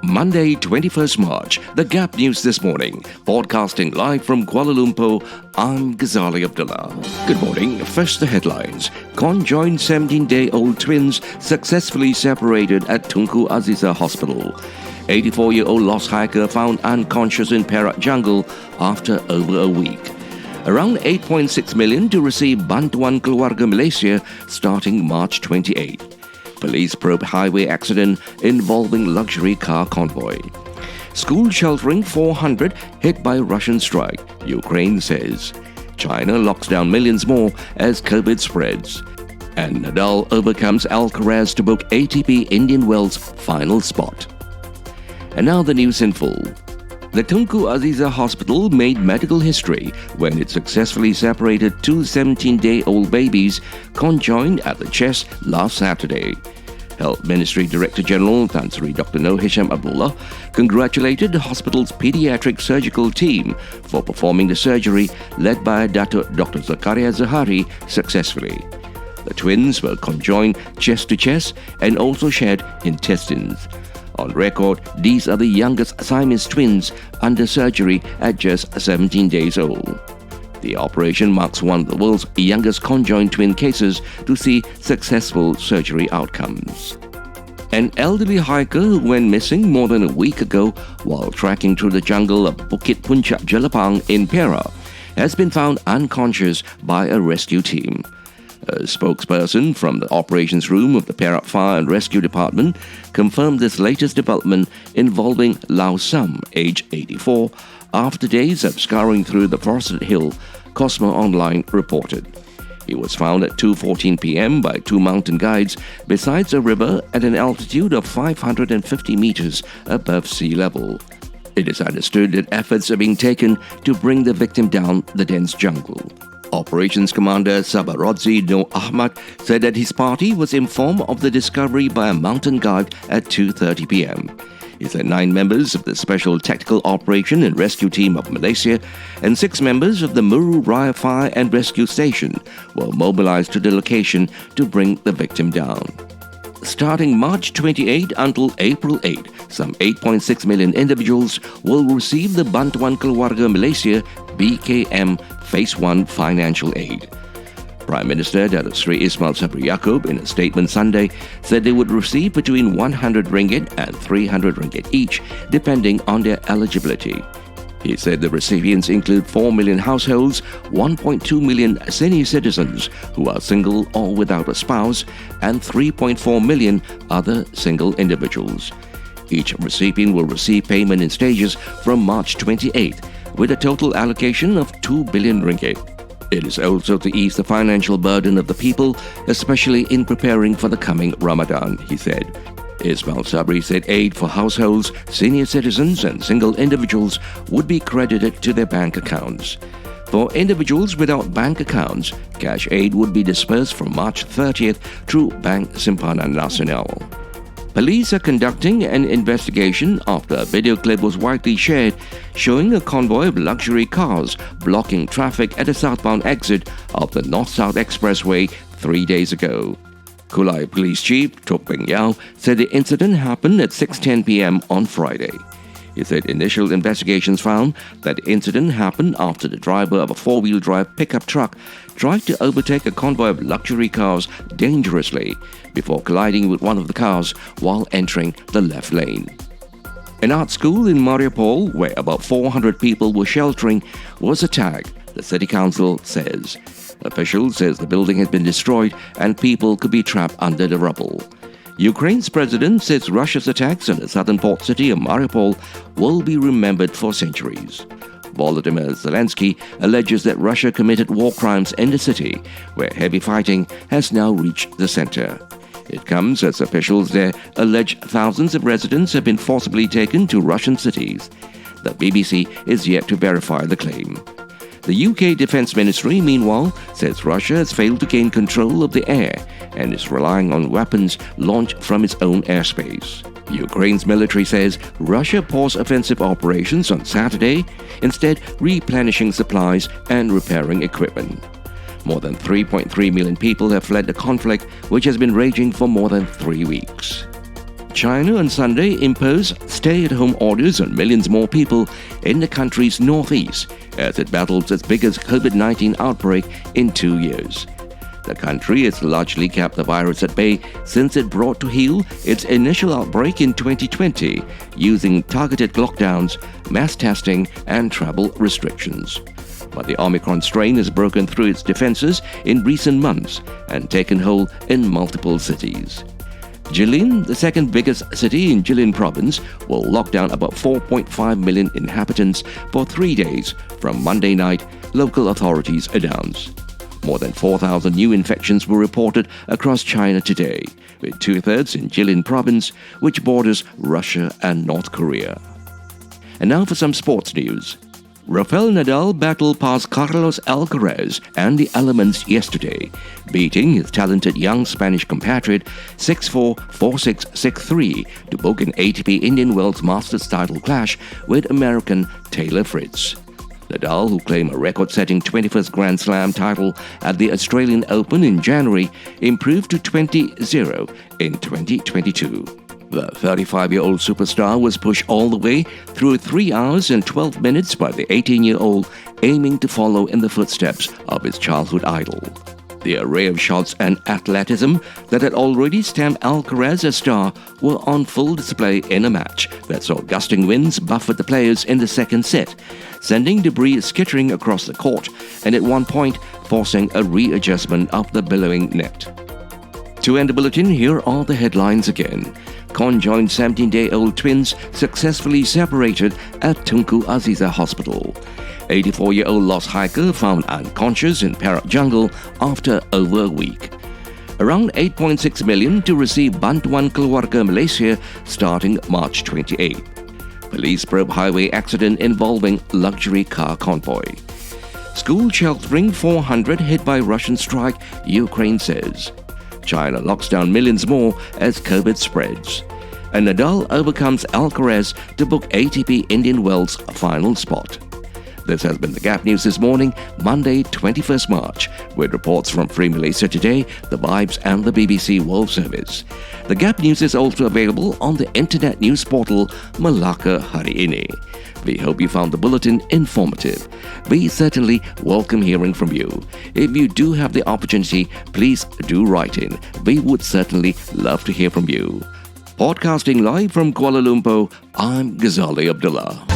Monday, 21st March, The Gap News this morning. Broadcasting live from Kuala Lumpur, I'm Ghazali Abdullah. Good morning. First, the headlines. Conjoined 17-day-old twins successfully separated at Tunku Azizah Hospital. 84-year-old lost hiker found unconscious in Perak jungle after over a week. Around 8.6 million to receive Bantuan Keluarga Malaysia starting March 28. Police probe highway accident involving luxury car convoy. School sheltering 400 hit by Russian strike, Ukraine says. China locks down millions more as COVID spreads. And Nadal overcomes Alcaraz to book ATP Indian Wells final spot. And now the news in full. The Tunku Azizah Hospital made medical history when it successfully separated two 17-day-old babies conjoined at the chest last Saturday. Health Ministry Director General Tan Sri Dr. Noor Hisham Abdullah congratulated the hospital's pediatric surgical team for performing the surgery led by Dr. Zakaria Zahari successfully. The twins were conjoined chest to chest and also shared intestines. On record, these are the youngest Siamese twins under surgery at just 17 days old. The operation marks one of the world's youngest conjoined twin cases to see successful surgery outcomes. An elderly hiker who went missing more than a week ago while trekking through the jungle of Bukit Puncak Jelapang in Perak has been found unconscious by a rescue team. A spokesperson from the operations room of the Perak Fire and Rescue Department confirmed this latest development involving Lau Sam, aged 84, after days of scouring through the forested hill, Cosmo Online reported. He was found at 2:14 p.m. by two mountain guides besides a river at an altitude of 550 meters above sea level. It is understood that efforts are being taken to bring the victim down the dense jungle. Operations Commander Sabarodzi Noor Ahmad said that his party was informed of the discovery by a mountain guide at 2:30 p.m. He said 9 members of the Special Tactical Operation and Rescue Team of Malaysia and 6 members of the Muru Raya Fire and Rescue Station were mobilized to the location to bring the victim down. Starting March 28 until April 8, some 8.6 million individuals will receive the Bantuan Keluarga Malaysia BKM Phase 1 financial aid. Prime Minister Datuk Sri Ismail Sabri Yaakob, in a statement Sunday, said they would receive between RM100 and RM300 each, depending on their eligibility. He said the recipients include 4 million households, 1.2 million senior citizens who are single or without a spouse, and 3.4 million other single individuals. Each recipient will receive payment in stages from March 28, with a total allocation of RM2 billion. It is also to ease the financial burden of the people, especially in preparing for the coming Ramadan, he said. Ismail Sabri said aid for households, senior citizens and single individuals would be credited to their bank accounts. For individuals without bank accounts, cash aid would be dispersed from March 30th through Bank Simpanan Nasional. Police are conducting an investigation after a video clip was widely shared showing a convoy of luxury cars blocking traffic at the southbound exit of the North-South Expressway 3 days ago. Kulai Police Chief Tok Peng Yao said the incident happened at 6:10 p.m. on Friday. He said initial investigations found that the incident happened after the driver of a four-wheel drive pickup truck tried to overtake a convoy of luxury cars dangerously before colliding with one of the cars while entering the left lane. An art school in Mariupol, where about 400 people were sheltering, was attacked, the city council says. Officials says the building had been destroyed and people could be trapped under the rubble. Ukraine's president says Russia's attacks on the southern port city of Mariupol will be remembered for centuries. Volodymyr Zelensky alleges that Russia committed war crimes in the city, where heavy fighting has now reached the center. It comes as officials there allege thousands of residents have been forcibly taken to Russian cities. The BBC is yet to verify the claim. The UK Defence Ministry, meanwhile, says Russia has failed to gain control of the air and is relying on weapons launched from its own airspace. Ukraine's military says Russia paused offensive operations on Saturday, instead replenishing supplies and repairing equipment. More than 3.3 million people have fled the conflict, which has been raging for more than 3 weeks. China on Sunday imposed stay-at-home orders on millions more people in the country's northeast as it battles its biggest COVID-19 outbreak in 2 years. The country has largely kept the virus at bay since it brought to heel its initial outbreak in 2020 using targeted lockdowns, mass testing and travel restrictions. But the Omicron strain has broken through its defenses in recent months and taken hold in multiple cities. Jilin, the second biggest city in Jilin province, will lock down about 4.5 million inhabitants for 3 days from Monday night, local authorities announced. More than 4,000 new infections were reported across China today, with 2/3 in Jilin province, which borders Russia and North Korea. And now for some sports news. Rafael Nadal battled past Carlos Alcaraz and the elements yesterday, beating his talented young Spanish compatriot 6-4, 4-6, 6-3 to book an ATP Indian Wells Masters title clash with American Taylor Fritz. Nadal, who claimed a record-setting 21st Grand Slam title at the Australian Open in January, improved to 20-0 in 2022. The 35-year-old superstar was pushed all the way through 3 hours and 12 minutes by the 18-year-old, aiming to follow in the footsteps of his childhood idol. The array of shots and athleticism that had already stamped Alcaraz as star were on full display in a match that saw gusting winds buffet the players in the second set, sending debris skittering across the court and at one point forcing a readjustment of the billowing net. To end the bulletin, here are the headlines again. Conjoined 17-day-old twins successfully separated at Tunku Azizah Hospital. 84-year-old lost hiker found unconscious in Perak jungle after over a week. Around 8.6 million to receive Bantuan Keluarga Malaysia starting March 28. Police probe highway accident involving luxury car convoy. School sheltering 400 hit by Russian strike, Ukraine says. China locks down millions more as COVID spreads. And Nadal overcomes Alcaraz to book ATP Indian Wells final spot. This has been the Gap News this morning, Monday, 21st March, with reports from Free Malaysia Today, The Vibes and the BBC World Service. The Gap News is also available on the internet news portal Melaka Hari Ini. We hope you found the bulletin informative. We certainly welcome hearing from you. If you do have the opportunity, please do write in. We would certainly love to hear from you. Podcasting live from Kuala Lumpur, I'm Ghazali Abdullah.